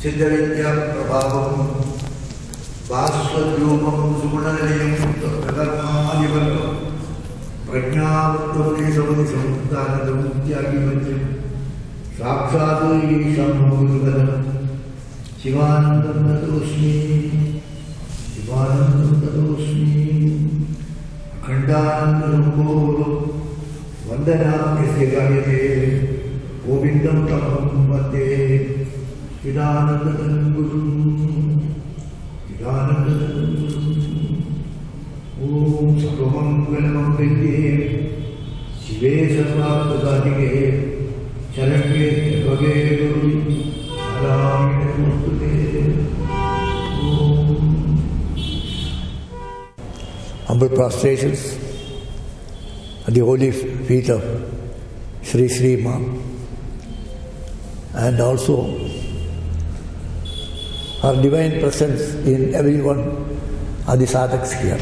सिद्धविद्याप्रभावं वास्वरूपं सुगुणनिलयं तत्कर्मादिवर्गं प्रज्ञावत्त्वोपदेशमुनिसंस्थानदौत्यादिमध्यं साक्षात् ईशं गुरुवदं शिवानन्दं ततोऽस्मि अखण्डानन्दरूपो वन्दनाख्यस्य गायते गोविन्दं तमं वन्दे चिदानन्दं गुरुं ॐ सर्वमङ्गलमङ्गल्ये शिवे सर्वार्थसाधिके शरण्ये त्र्यम्बके गौरी नारायणे नमोस्तुते। Humble prostrations at the holy feet of Sri Sri Ma, and also her divine presence in every one of the sadhaks here.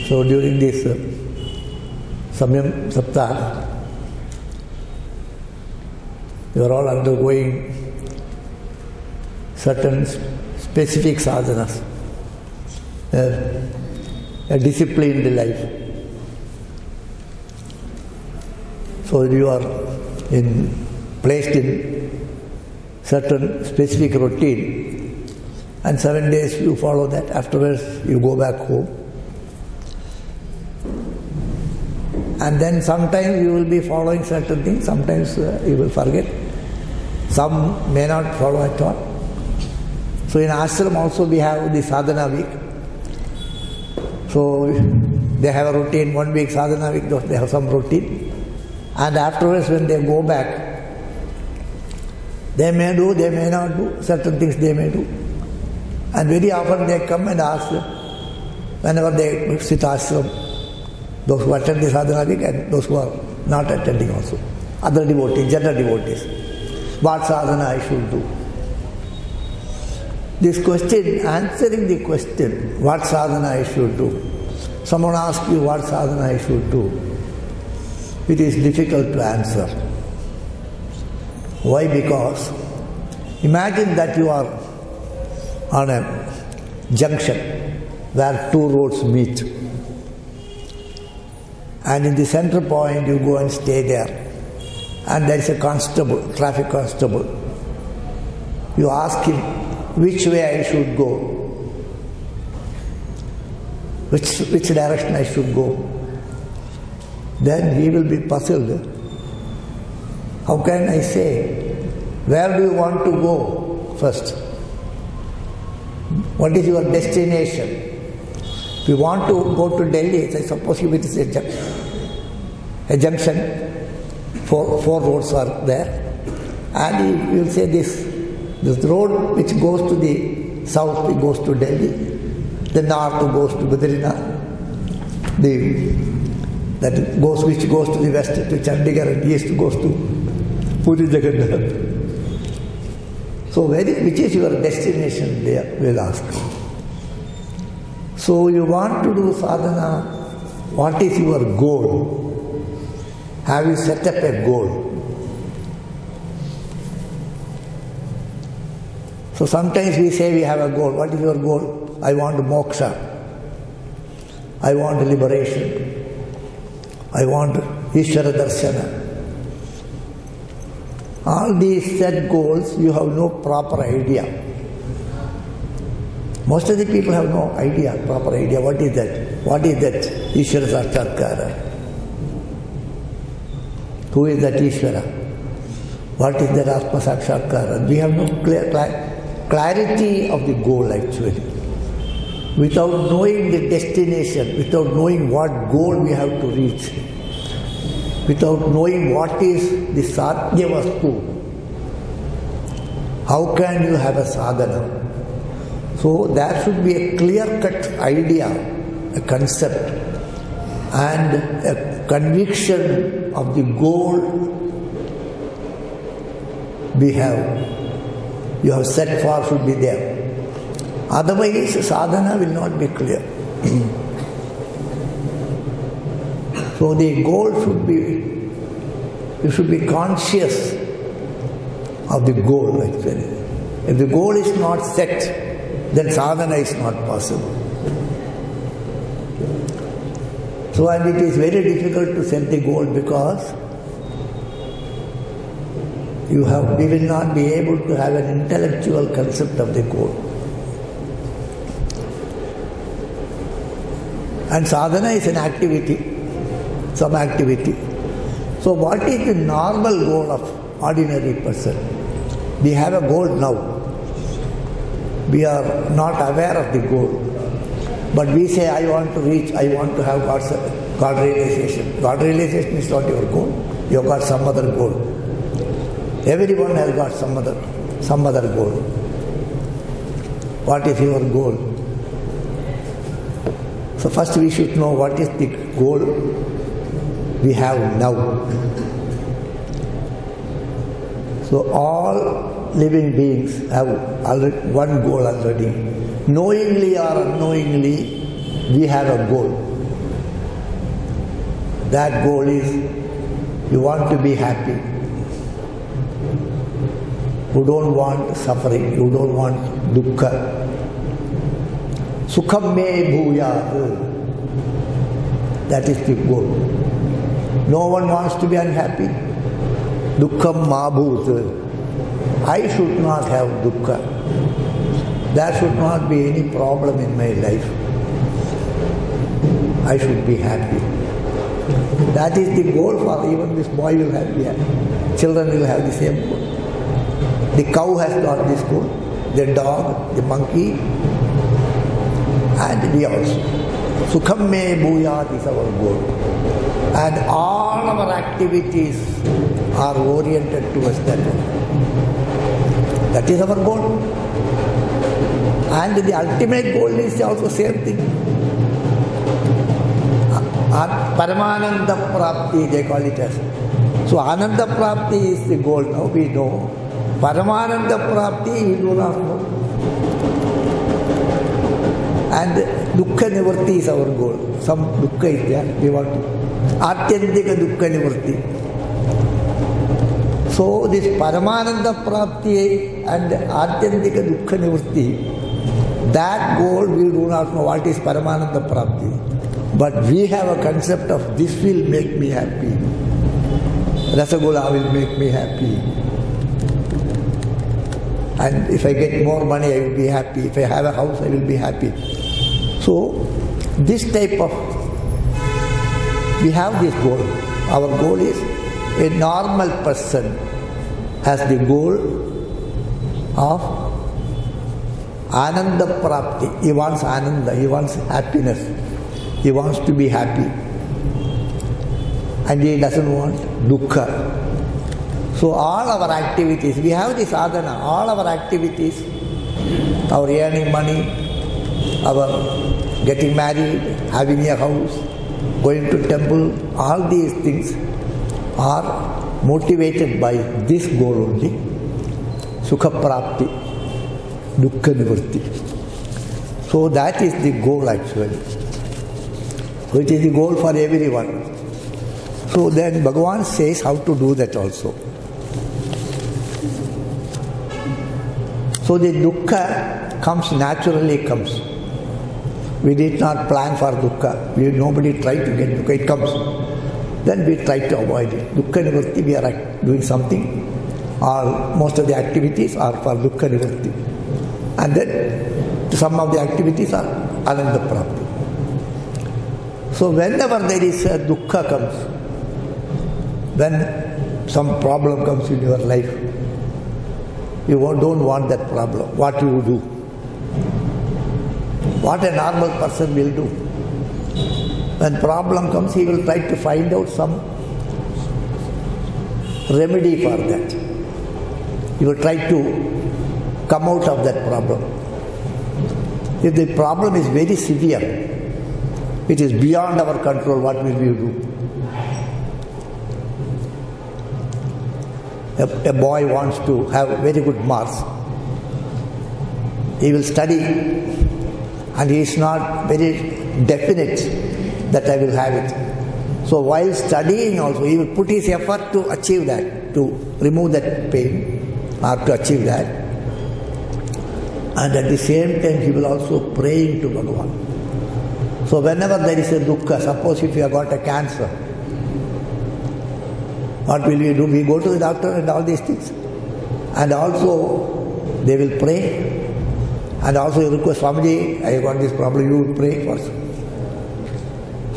So during this Samyam Saptah, you are all undergoing certain specific sadhanas, a disciplined life. So you are placed in certain specific routine, and 7 days you follow that. Afterwards you go back home, and then sometimes you will be following certain things, sometimes you will forget, some may not follow at all. So in ashram also we have the sadhana week. So they have a routine, 1 week sadhana week, they have some routine, and afterwards when they go back, they may do, they may not do, certain things they may do. And very often they come and ask, whenever they sit ashram, those who attend the sadhana week and those who are not attending also, other devotees, general devotees, what sadhana I should do. This question, answering the question, what sadhana I should do. Someone asks you what sadhana I should do. It is difficult to answer. Why? Because imagine that you are on a junction where two roads meet, and in the center point you go and stay there, and there is a constable, traffic constable. You ask him which way I should go, which direction I should go. Then he will be puzzled. How can I say? Where do you want to go first? What is your destination? If you want to go to Delhi, I suppose it is a junction, four roads are there, and you will say this road which goes to the south, it goes to Delhi, the north goes to Badrinath, which goes to the west to Chandigarh, and east goes to Puri Jagannath. So which is your destination, they will ask. So you want to do sadhana, what is your goal? Have you set up a goal? So sometimes we say we have a goal. What is your goal? I want moksha. I want liberation. I want Ishvara Darshana. All these set goals, you have no proper idea. Most of the people have no proper idea. What is that? What is that Ishvara Sakshatkara? Who is that Ishvara? What is that Atma Sakshatkara? We have no clarity of the goal actually. Without knowing the destination, without knowing what goal we have to reach, without knowing what is the Satya Vastu, how can you have a sadhana? So there should be a clear-cut idea, a concept, and a conviction of the goal you have set for should be there. Otherwise, sadhana will not be clear. So the goal should be, you should be conscious of the goal actually. If the goal is not set, then sadhana is not possible. So, and it is very difficult to set the goal because we will not be able to have an intellectual concept of the goal. And sadhana is an activity, some activity. So what is the normal goal of ordinary person? We have a goal now. We are not aware of the goal. But we say, I want to have God realization. God realization is not your goal. You have got some other goal. Everyone has got some other goal. What is your goal? So first we should know what is the goal we have now. So all living beings have one goal already. Knowingly or unknowingly, we have a goal. That goal is, you want to be happy. You don't want suffering. You don't want dukkha. Sukham me bhuyat. That is the goal. No one wants to be unhappy. Dukkham ma bhut. I should not have dukkha. There should not be any problem in my life. I should be happy. That is the goal for even this boy will have here. Children will have the same goal. The cow has got this goal, the dog, the monkey, and we also. Sukham me bhuyat is our goal. And all our activities are oriented towards that goal. That is our goal. And the ultimate goal is also same thing. Paramananda Prapti, they call it as. So Ananda Prapti is the goal now, we know. Paramananda Prapti, we do not know. And Dukkha Nivarti is our goal. Some Dukkha is there, we want to. Atyandika Dukkha Nivarti. So this Paramananda Prapti and Atyandika Dukkha Nivarti, that goal we do not know what is Paramananda Prapti. But we have a concept of this will make me happy. Rasagula will make me happy. And if I get more money, I will be happy. If I have a house, I will be happy. So, this type of, we have this goal. Our goal is, a normal person has the goal of Ananda Prapti. He wants Ananda, he wants happiness. He wants to be happy. And he doesn't want dukkha. So all our activities, we have the sadhana, all our activities, our earning money, our getting married, having a house, going to temple, all these things are motivated by this goal only. Sukha Prapti, Dukkha Nivarti. So that is the goal actually. So it is the goal for everyone. So then Bhagavan says how to do that also. So the dukkha comes naturally comes. We did not plan for dukkha. Nobody tried to get dukkha. It comes. Then we try to avoid it. Dukkha Nivarti, we are doing something. Most of the activities are for dukkha Nivarti. And then some of the activities are Ananda Prapti. So whenever there is a dukkha comes, when some problem comes in your life, you don't want that problem. What you do? What a normal person will do? When problem comes, he will try to find out some remedy for that. He will try to come out of that problem. If the problem is very severe, it is beyond our control, what will we do? a boy wants to have very good marks. He will study and he is not very definite that I will have it. So while studying also, he will put his effort to achieve that, to remove that pain or to achieve that. And at the same time, he will also pray to Bhagavan. So whenever there is a dukkha, suppose if you have got a cancer, what will we do? We go to the doctor and all these things. And also, they will pray. And also you request, Swamiji, I got this problem, you will pray first.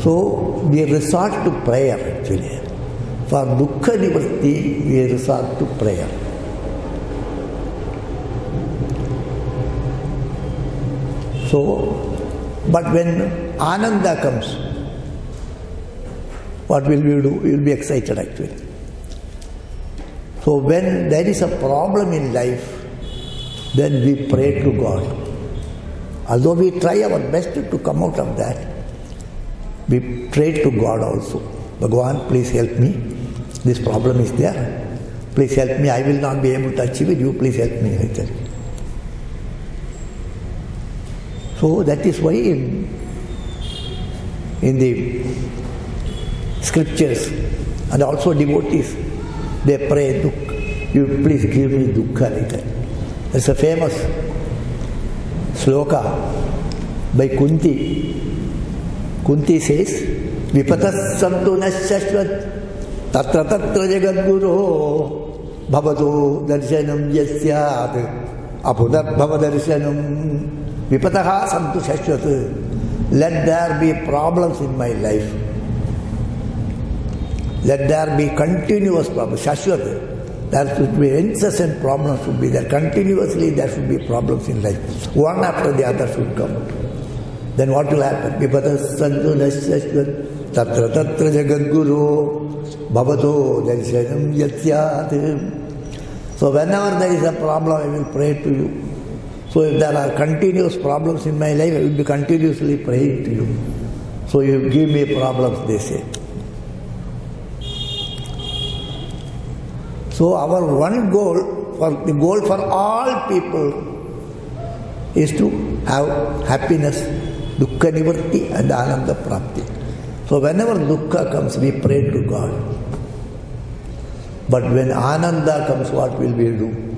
So, we resort to prayer actually. For dukkha nivritti, we resort to prayer. So, but when Ananda comes, what will we do? We will be excited actually. So when there is a problem in life, then we pray to God. Although we try our best to come out of that, we pray to God also. Bhagavan, please help me. This problem is there. Please help me. I will not be able to achieve it. You please help me. So that is why in the scriptures and also devotees, they pray, you please give me dukkha like that. It's a famous sloka by Kunti. Kunti says, Vipatas santu nashashvat tatra tatra jagadguru bhavatu darshanam yasyat apudat bhavadarshanam vipataha santu shashvat. Let there be problems in my life. Let there be continuous problems. Shashvat. There should be incessant problems should be there. Continuously there should be problems in life. One after the other should come. Then what will happen? Vipatas santu nashashvat tatra tatra jagadguru bhavato darshanam yasyat. So whenever there is a problem, I will pray to you. So if there are continuous problems in my life, I will be continuously praying to you. So you give me problems, they say. So our one goal, the goal for all people is to have happiness, dukkha nivritti and ananda prapti. So whenever dukkha comes, we pray to God. But when ananda comes, what will we do?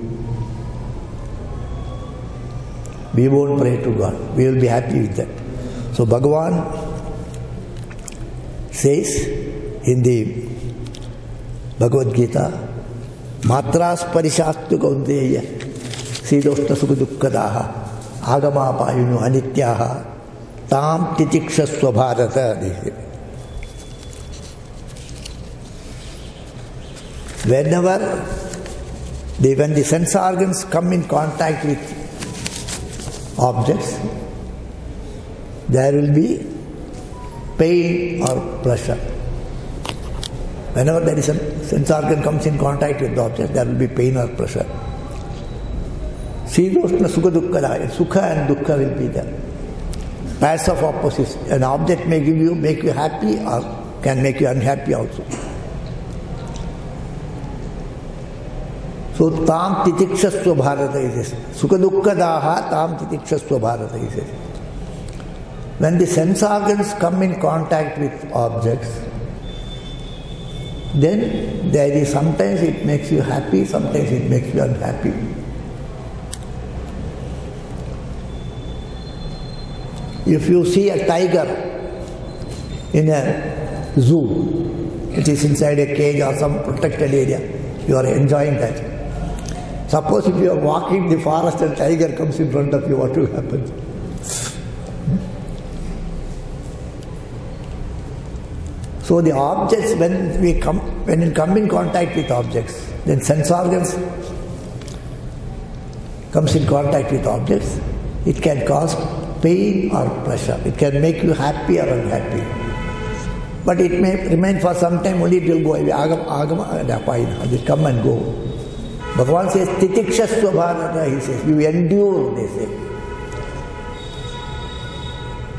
We won't pray to God. We will be happy with that. So Bhagavan says in the Bhagavad Gita, Matras parishastu kaunteya sidoshta sukha dukkadaha agama payunu anityaha tam titikshasva bharata. Whenever when the sense organs come in contact with objects, there will be pain or pleasure. Whenever there is a sense organ comes in contact with the object, there will be pain or pleasure. Sidoshna sukha dukkada, sukha and dukkha will be there. Pairs of opposites. An object may make you happy or can make you unhappy also. So tam titikshasva bharata is this. Sukha dukkadaha tam titikshasva bharata is this. When the sense organs come in contact with objects, then there is sometimes it makes you happy, sometimes it makes you unhappy. If you see a tiger in a zoo, it is inside a cage or some protected area, you are enjoying that. Suppose if you are walking in the forest and a tiger comes in front of you, what will happen? So the objects, when we come in contact with objects, then sense organs comes in contact with objects, it can cause pain or pleasure. It can make you happy or unhappy. But it may remain for some time, only it will go away. Agama and apayana. It will come and go. Bhagavan says, titikshasva bharata, he says, you endure, they say.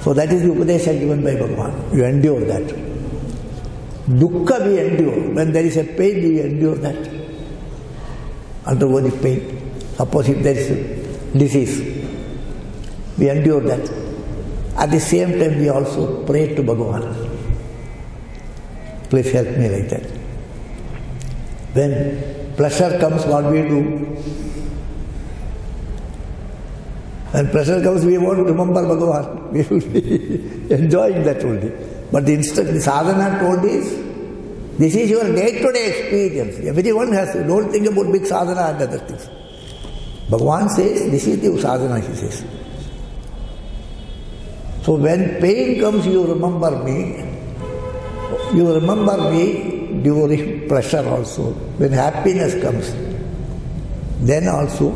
So that is the upadesha given by Bhagavan. You endure that. Dukkha we endure. When there is a pain, we endure that. undergo the pain. Suppose if there is disease, we endure that. At the same time, we also pray to Bhagavan. Please help me like that. When pleasure comes, what we do? When pleasure comes, we won't remember Bhagavan. We will be enjoying that only. But the sadhana told is, this is your day-to-day experience. Everyone has to. Don't think about big sadhana and other things. Bhagavan says, this is the sadhana, he says. So when pain comes, you remember me. You remember me during pleasure also. When happiness comes, then also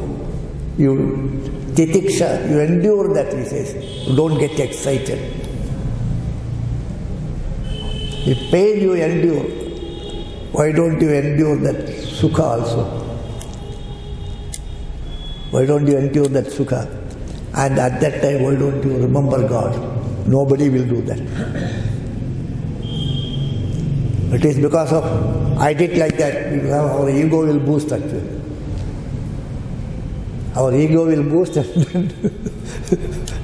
you titiksha, you endure that, he says. You don't get excited. The pain you endure, why don't you endure that sukha also? Why don't you endure that sukha? And at that time, why don't you remember God? Nobody will do that. It is because of, I did like that, our ego will boost actually. Our ego will boost and then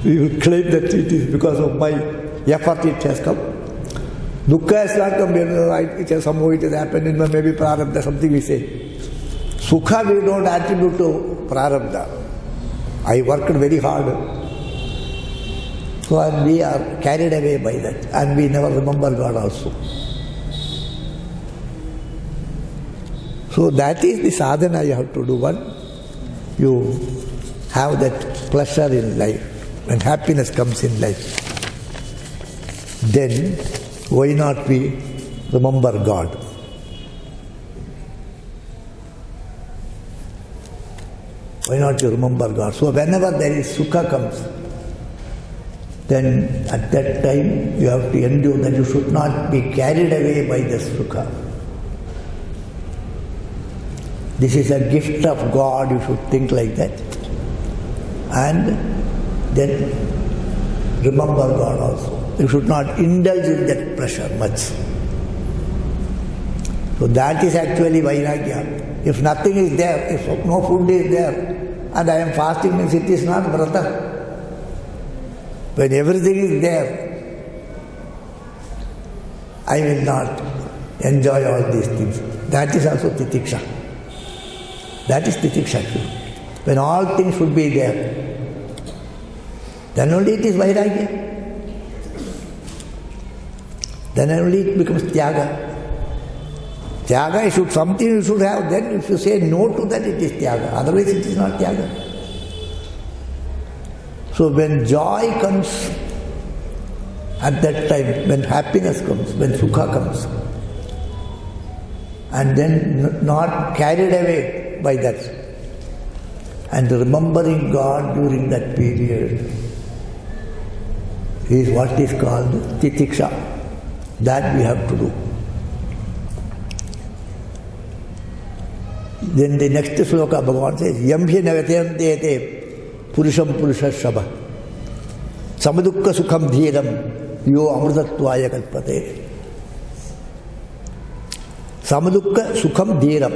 we will claim that it is because of my effort it has come. Dukkha has not come, it has somehow it has happened in maybe prarabdha, something we say. Sukha we don't attribute to prarabdha. I worked very hard. So and we are carried away by that and we never remember God also. So that is the sadhana you have to do. One, you have that pleasure in life when happiness comes in life. Then why not we remember God? Why not you remember God? So whenever there is sukha comes, then at that time you have to endure that. You should not be carried away by the sukha. This is a gift of God, you should think like that. And then remember God also. You should not indulge in that pressure much. So that is actually vairagya. If nothing is there, if no food is there, and I am fasting, means it is not vrata. When everything is there, I will not enjoy all these things. That is also titiksha. That is titiksha. When all things should be there, then only it is vairagya. Then only it becomes tyaga. Tyaga is something you should have. Then if you say no to that, it is tyaga. Otherwise it is not tyaga. So when joy comes, at that time, when happiness comes, when sukha comes, and then not carried away by that, and remembering God during that period is what is called titiksha. That we have to do. Then the next sloka Bhagavan says, Yamhi navatyam dete purusham purushashabha samadukka sukham dhiram yo amritatvaya kalpate. Samadukka sukham dhiram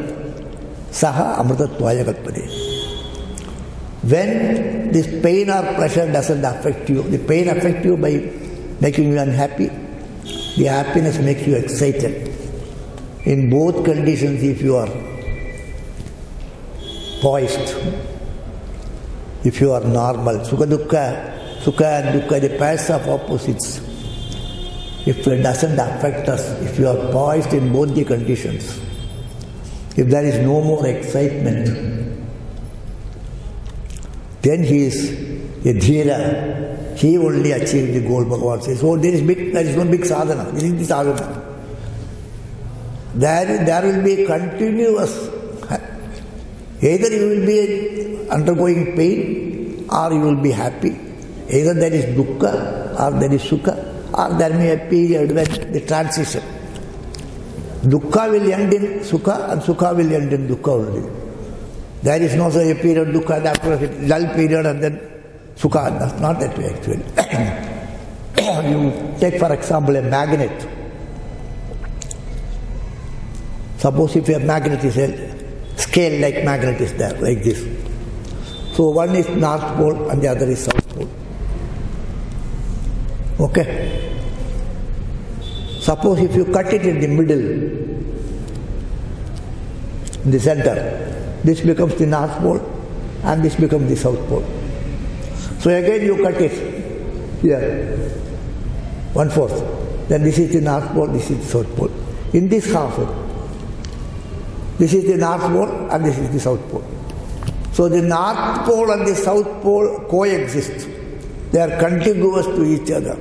saha amritatvaya kalpate. When this pain or pleasure doesn't affect you, the pain affects you by making you unhappy, the happiness makes you excited. In both conditions, if you are poised, if you are normal, sukha and dukkha, the pairs of opposites. If it doesn't affect us, if you are poised in both the conditions, if there is no more excitement, then he is a dhira. He only achieved the goal, Bhagavan says. So there is no big sadhana. This is the sadhana. There will be continuous. Either you will be undergoing pain or you will be happy. Either there is dukkha or there is sukha, or there may be a period when the transition. Dukkha will end in sukha and sukha will end in dukkha only. There is no such a period dukkha and after a dull period and then sukha. That's not that way actually. You take for example a magnet. Suppose if a magnet is scale like magnet is there, like this. So one is North Pole and the other is South Pole. Okay? Suppose if you cut it in the middle, in the center, this becomes the North Pole and this becomes the South Pole. So again you cut it here, 1/4. Then this is the North Pole, this is the South Pole. In this half, this is the North Pole and this is the South Pole. So the North Pole and the South Pole coexist. They are contiguous to each other.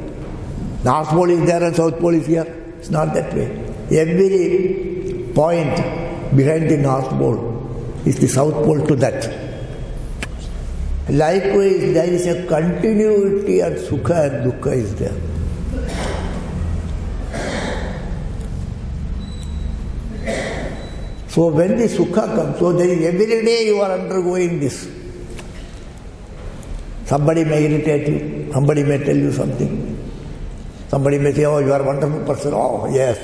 North Pole is there and South Pole is here. It's not that way. Every point behind the North Pole is the South Pole to that. Likewise, there is a continuity and Sukha and Dukkha is there. So when the Sukha comes, so there is every day you are undergoing this. Somebody may irritate you, somebody may tell you something. Somebody may say, oh, you are a wonderful person. Oh, yes.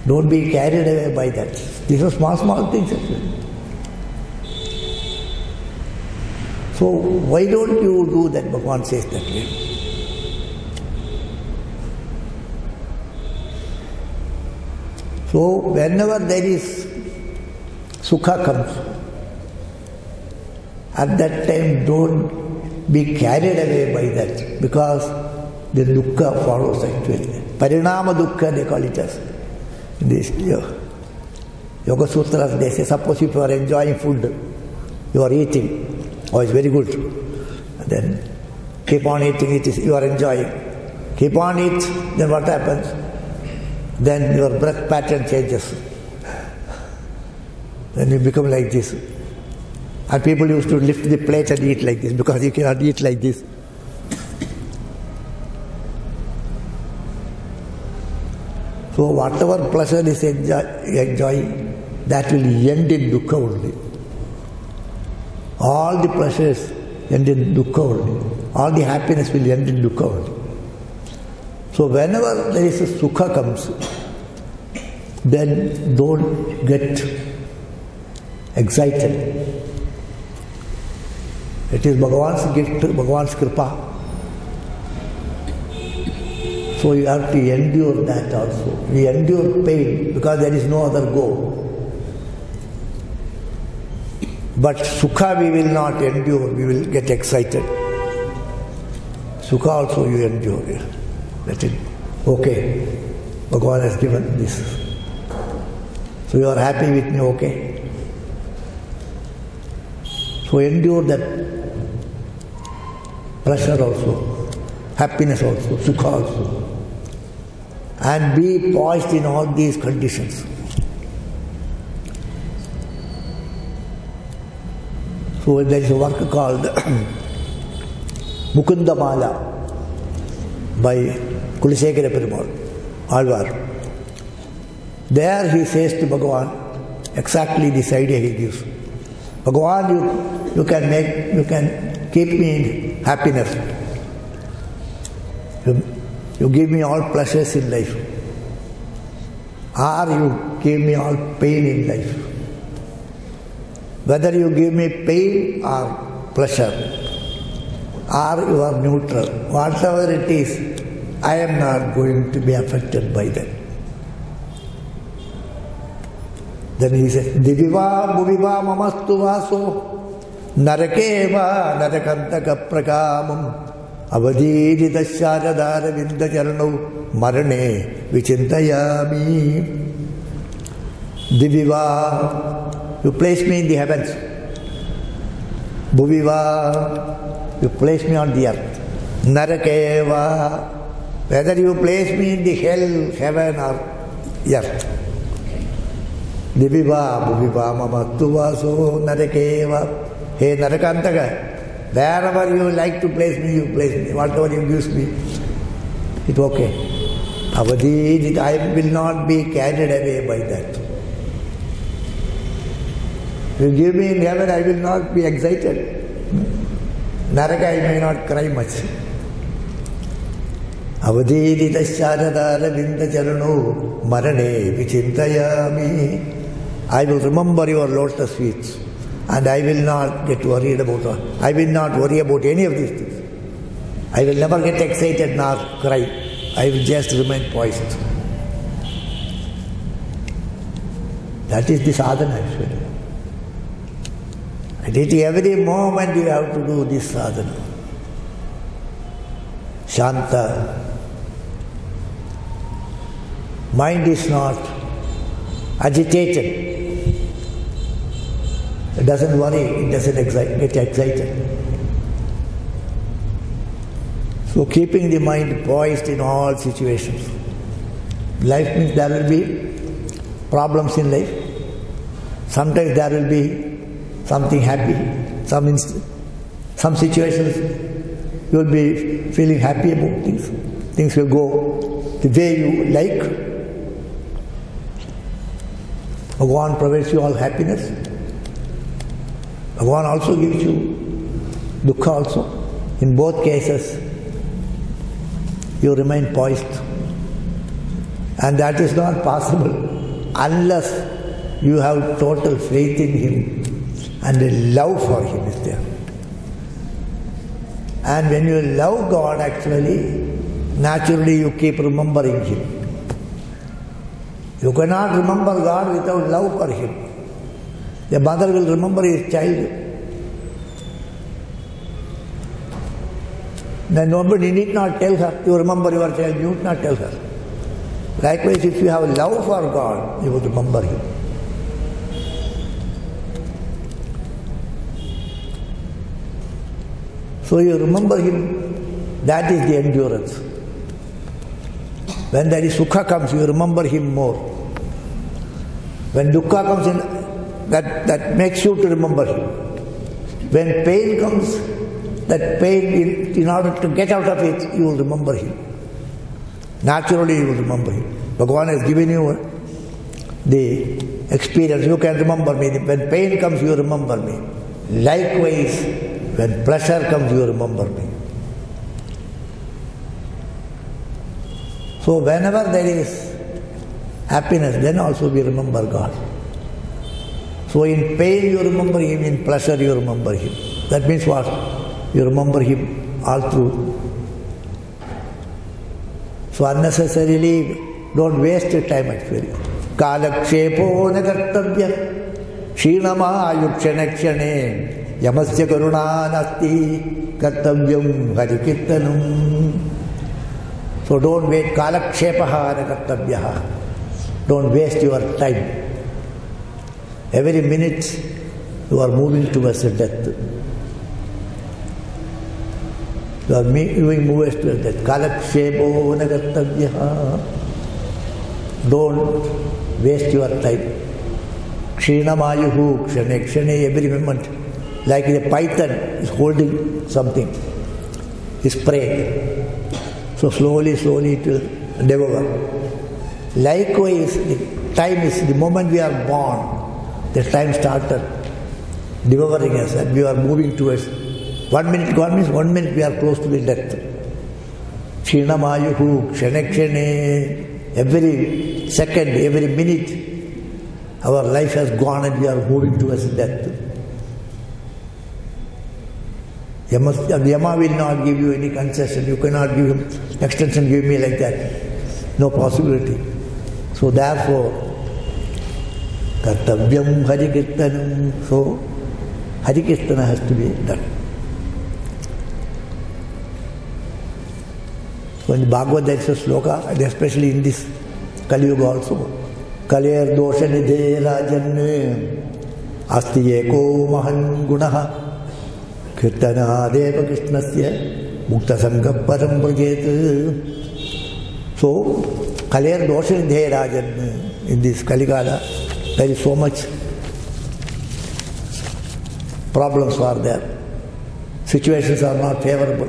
Don't be carried away by that. These are small, small things. So why don't you do that? Bhagavan says that way. So whenever there is Sukha comes, at that time don't be carried away by that, because the Dukkha follows actually. Parinama Dukkha they call it as. In this Yoga Sutras they say, suppose if you are enjoying food, you are eating, oh it's very good, and then keep on eating it, you are enjoying. Keep on eat, then what happens? Then your breath pattern changes. Then you become like this. And people used to lift the plate and eat like this, because you cannot eat like this. So whatever pleasure is enjoying, that will end in Dukkha only. All the pleasures end in Dukkha only. All the happiness will end in Dukkha only. So whenever there is a Sukha comes, then don't get excited. It is Bhagavan's gift, Bhagavan's Kripa. So you have to endure that also. We endure pain because there is no other goal. But Sukha we will not endure, we will get excited. Sukha also you endure. Let it, okay, Bhagavan has given this. So you are happy with me, okay? So endure that pleasure also, happiness also, Sukha also. And be poised in all these conditions. So there is a work called Mukundamala by Kulasegara Perumal, Alvar. There he says to Bhagavan exactly this idea he gives. Bhagavan, you can keep me in happiness. You give me all pleasures in life. Or you give me all pain in life. Whether you give me pain or pleasure, or you are neutral, whatever it is, I am not going to be affected by that. Then he says, Diviva Bhuviva Mamastu Vaso Narakeva Narakantaka Prakamam Avadhirita Sharadara Vindacharano Marane Vichintayami. Diviva, you place me in the heavens. Bhuviva, you place me on the earth. Narakeva, whether you place me in the hell, heaven or earth. Diviva, Bhuviva, Mamattu Vaso, Narakeva. Hey Narakantaka, wherever you like to place me, you place me. Whatever you gives me, it's okay. Avadhi, I will not be carried away by that. You give me in heaven, I will not be excited. Naraka, I may not cry much. Avadhirita Sharadara Vindacharano Marane Vichintayami. I will remember your lotus feet, and I will not get worried about it. I will not worry about any of these things. I will never get excited nor cry. I will just remain poised. That is the sadhana actually. And at every moment you have to do this sadhana. Shanta. Mind is not agitated. It doesn't worry, it doesn't get excited. So keeping the mind poised in all situations. Life means there will be problems in life. Sometimes there will be something happy. Some situations you will be feeling happy about things. Things will go the way you like. Bhagavan provides you all happiness. Bhagavan also gives you dukkha also. In both cases, you remain poised. And that is not possible unless you have total faith in Him and a love for Him is there. And when you love God actually, naturally you keep remembering Him. You cannot remember God without love for Him. The mother will remember his child. Then nobody need not tell her, you remember your child, you need not tell her. Likewise, if you have love for God, you will remember Him. So you remember Him, that is the endurance. When there is sukha comes, you remember Him more. When dukkha comes in, that makes you to remember Him. When pain comes, that pain, in order to get out of it, you will remember Him. Naturally you will remember Him. Bhagavan has given you the experience. You can remember me. When pain comes, you remember me. Likewise, when pleasure comes, you remember me. So whenever there is happiness, then also we remember God. So in pain you remember Him, in pleasure you remember Him. That means what? You remember Him all through. So unnecessarily don't waste your time actually. Kalakshepo nakartavya Shinama-ayukshana-kshane Yamasya karuna-nasti Kartavyam harikirtanam. So don't wait. Kalakshepaha nakartavyaha. Don't waste your time. Every minute you are moving towards death. You are moving towards death. Kalakshepo nakartavyaha. Don't waste your time. Kshinam-ayuhu kshane every moment. Like the python is holding something, his prey. So slowly it will devour. Likewise, the time is, the moment we are born, the time started devouring us and we are moving towards 1 minute gone means 1 minute we are close to the death. Kshinam-ayuhu kshane. Every second, every minute, our life has gone and we are moving towards death. Yama will not give you any concession. You cannot give him extension, give me like that. No possibility. So therefore, kartavyam harikirtanam. So harikirtana has to be done. So in the Bhagavad there is a sloka, and especially in this Kali Yuga also. Kalir dosha nidhe rajan asti eko mahan gunaha kirtana deva krishnasya mukta sangha param prajet. So Kalir dosha nidhe rajan, in this Kaligala there is so much problems are there. Situations are not favorable.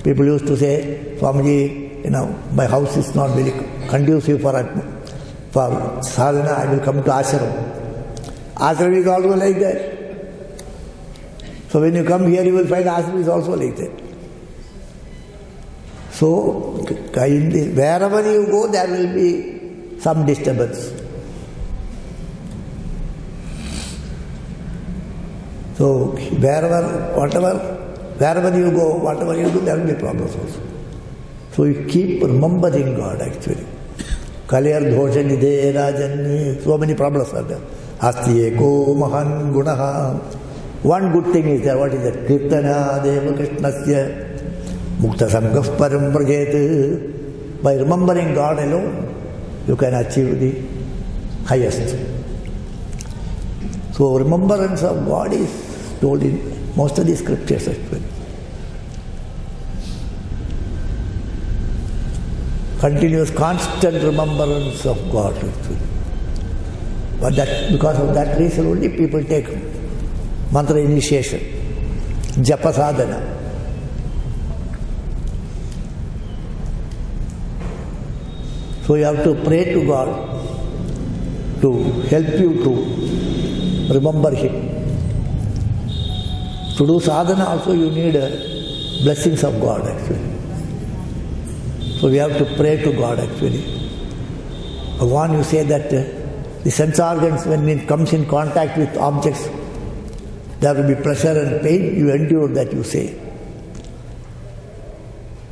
People used to say, Swamiji, my house is not very conducive for sadhana, I will come to ashram. Ashram is also like that. So when you come here, you will find ashram is also like that. So wherever you go, there will be some disturbance. So wherever you go, whatever you do, there will be problems also. So you keep remembering God actually. Kalyar dhosha nidhe rajan, so many problems are there. Asti eko mahan gunaha. One good thing is there, what is that? Kirtana deva krishnasya mukta samgaf param prajet. By remembering God alone, you can achieve the highest. So remembrance of God is told in most of the scriptures actually. Continuous, constant remembrance of God actually. But because of that reason only people take mantra initiation, japa sadhana. So you have to pray to God to help you to remember Him. To do sadhana also you need blessings of God actually. So we have to pray to God actually. Bhagavan, you say that the sense organs, when it comes in contact with objects, there will be pleasure and pain, you endure that, you say.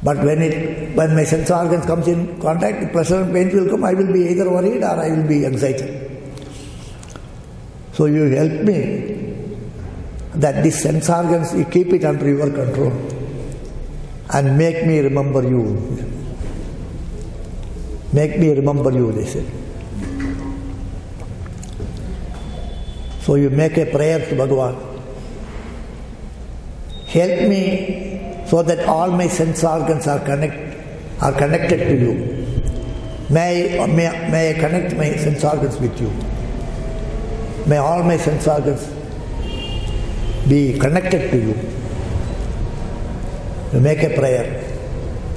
But when my sense organs comes in contact, the pleasure and pain will come, I will be either worried or I will be excited. So you help me that these sense organs, you keep it under your control and make me remember you. Make me remember you, they said. So you make a prayer to Bhagavan. Help me so that all my sense organs are connected to you. May I connect my sense organs with you. May all my sense organs be connected to you. You make a prayer.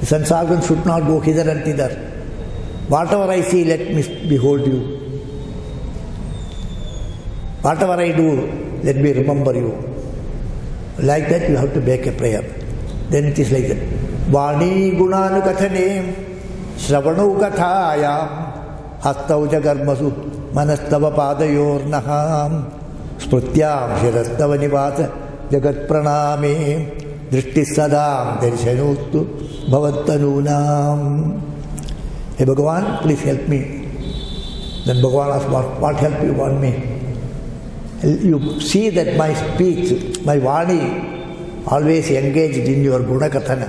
The sense organs should not go hither and thither. Whatever I see, let me behold you. Whatever I do, let me remember you. Like that you have to make a prayer. Then it is like that. Vani gunanu kathane shravanu kathayam hastau jagarmasu manastava padayor naham sprutyam shirastava nivasa jagat praname drishti sadam darshanuttu bhavattanunam. Hey Bhagavan, please help me. Then Bhagavan asked, what help you want me? You see that my speech, my Vani, always engaged in your Gunakathana.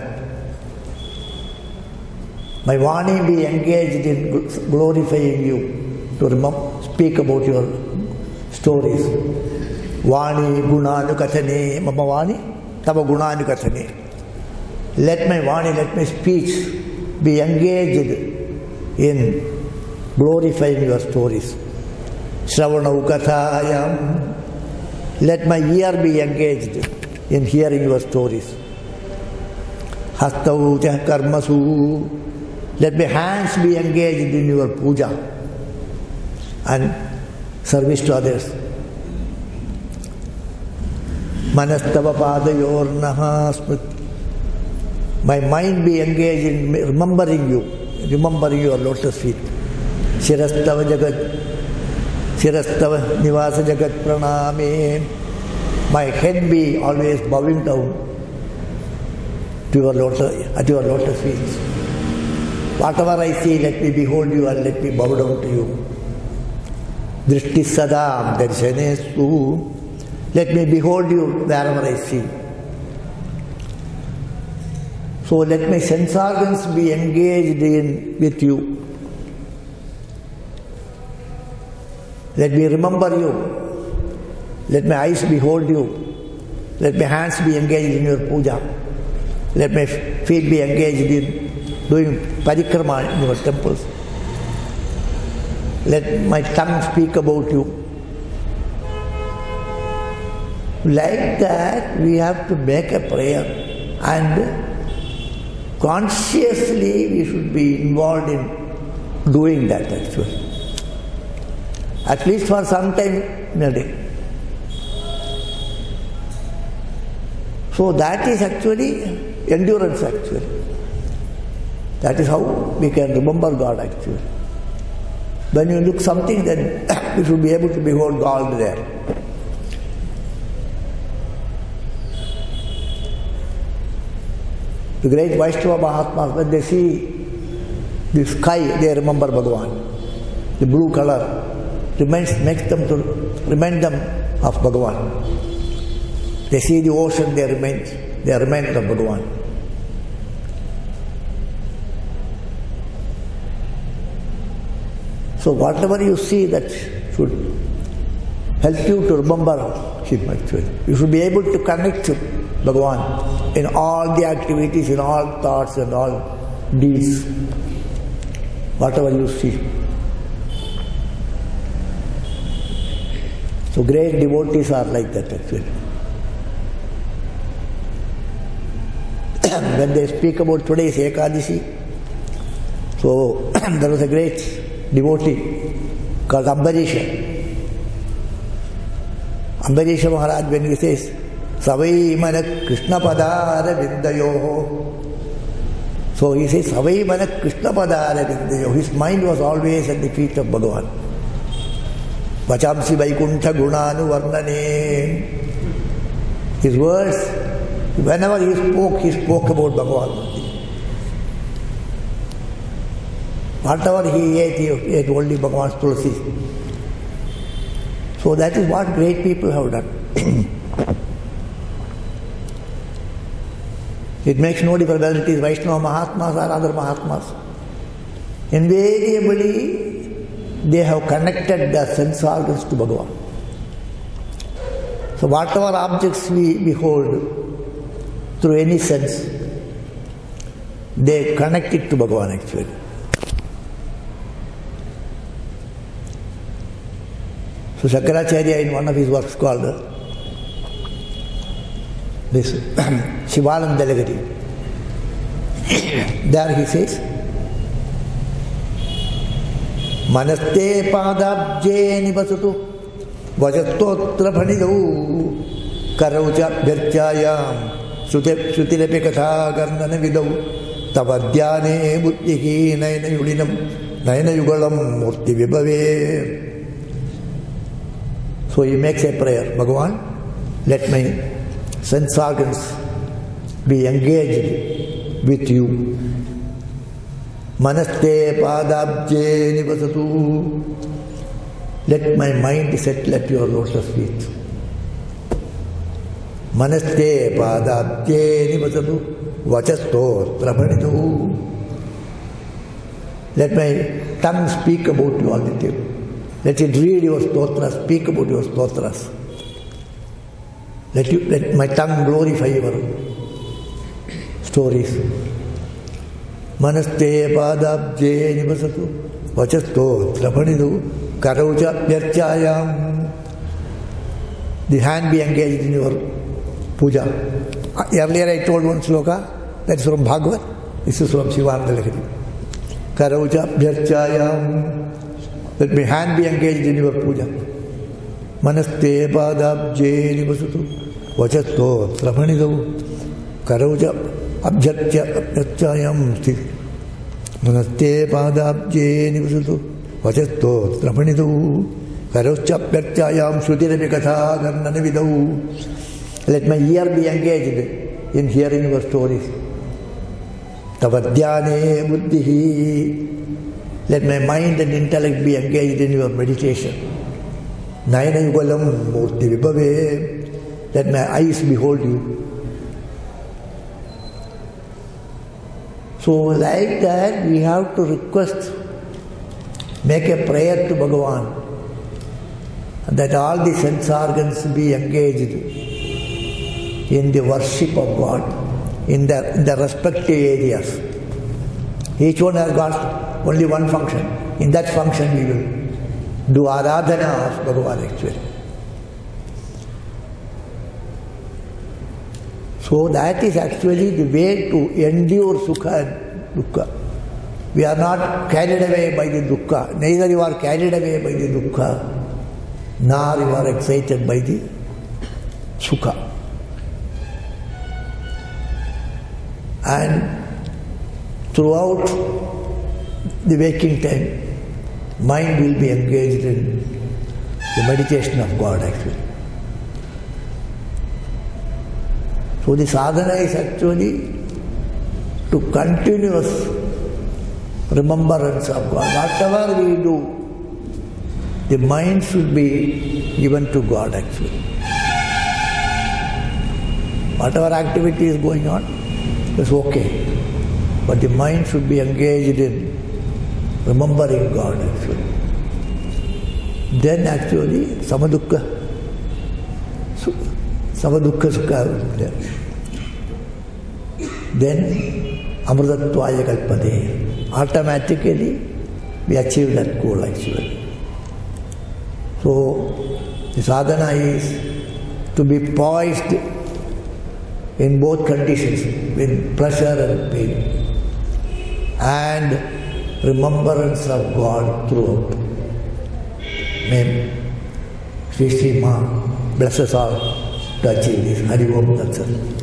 My Vani be engaged in glorifying you, to speak about your stories. Vani Gunanukathane, Mama Vani, Tava Gunanukathane. Let my Vani, let my speech be engaged in glorifying your stories. Shravanau kathayam. Let my ear be engaged in hearing your stories. Hastau karmasu. Let my hands be engaged in your puja and service to others. Manastava padayor naha. My mind be engaged in remembering you, remembering your lotus feet. Shirastava nivasa jagat praname. My head be always bowing down to your at your lotus feet. Whatever I see, let me behold you and let me bow down to you. Drishti sadam darshanesu. Let me behold you wherever I see. So let my sense organs be engaged with you. Let me remember you. Let my eyes behold you. Let my hands be engaged in your puja. Let my feet be engaged in doing parikrama in your temples. Let my tongue speak about you. Like that, we have to make a prayer, and consciously we should be involved in doing that actually. At least for some time in a day. So that is actually endurance actually. That is how we can remember God actually. When you look something, then you should be able to behold God there. The great Vaishnava Mahatmas, when they see the sky, they remember Bhagavan. The blue color makes them to remind them of Bhagavan. They see the ocean, they are reminded of Bhagavan. So whatever you see, that should help you to remember Him actually. You should be able to connect to Bhagavan in all the activities, in all thoughts and all deeds. Whatever you see. So great devotees are like that actually. When they speak about today's Ekadashi, so there was a great devotee called Ambarisha. Ambarisha Maharaj, when he says, Savai mana Krishna padara vindayoho. So he says, Savai mana Krishna padara vindayoho. His mind was always at the feet of Bhagavan. Vachamsi Vaikuntha Gunanu Varnane. His words, whenever he spoke about Bhagavan. Whatever he ate only Bhagavan's tulsi. So that is what great people have done. It makes no difference whether it is Vaishnava Mahatmas or other Mahatmas. Invariably, they have connected their sense organs to Bhagavan. So whatever objects we behold through any sense, they connect it to Bhagavan actually. So Shankaracharya, in one of his works called this Shivananda Lagari, there he says, Manaste padabje nivasatu vajastotra phanidau karauja bhyarchayam sutilepi katha karnana vidau tavadyane buddhihi nayana yulinam nayana yugalam murti vibhave. So he makes a prayer, Bhagavan, let my sense organs be engaged with you. Manaste padabje nivasatu. Let my mind settle at your lotus feet. Manaste padabje nivasatu vachasto trapanitu. Let my tongue speak about you all the time. Let it read your stotras, speak about your stotras. Let my tongue glorify your stories. Manaste padabje nivasatu vachasto trapanidu karauja vyarchayam. The hand be engaged in your puja. Earlier I told one sloka, that is from Bhagavad, this is from Shivananda Lagari. Karauja vyarchayam. Let my hand be engaged in your puja. Manaste padabje nivasatu vachasto trapanidu karauja abhyarchayam. Manaste padabje nivasatu vachasto trapanidu karauja abhyarchayam shrutirapi katha karnana vidau. Let my ear be engaged in hearing your stories. Tavadyane buddhihi. Let my mind and intellect be engaged in your meditation. Nayana yugalam murti vibhave. Let my eyes behold you. So like that we have to request, make a prayer to Bhagavan that all the sense organs be engaged in the worship of God in the respective areas. Each one has got only one function. In that function we will do Aradhana of Bhagavan actually. So that is actually the way to endure Sukha and Dukkha. We are not carried away by the Dukkha. Neither you are carried away by the Dukkha, nor you are excited by the Sukha. And throughout the waking time, mind will be engaged in the meditation of God actually. So the sadhana is actually to continuous remembrance of God. Whatever we do, the mind should be given to God actually. Whatever activity is going on is okay, but the mind should be engaged in remembering God actually. Then actually samadukha sukha is there. Then amritatvaya kalpade. Automatically we achieve that goal actually. So the sadhana is to be poised in both conditions, in pleasure and pain, and remembrance of God throughout. May Sri Sri Ma bless us all to achieve this. Hari Om Tat Sat.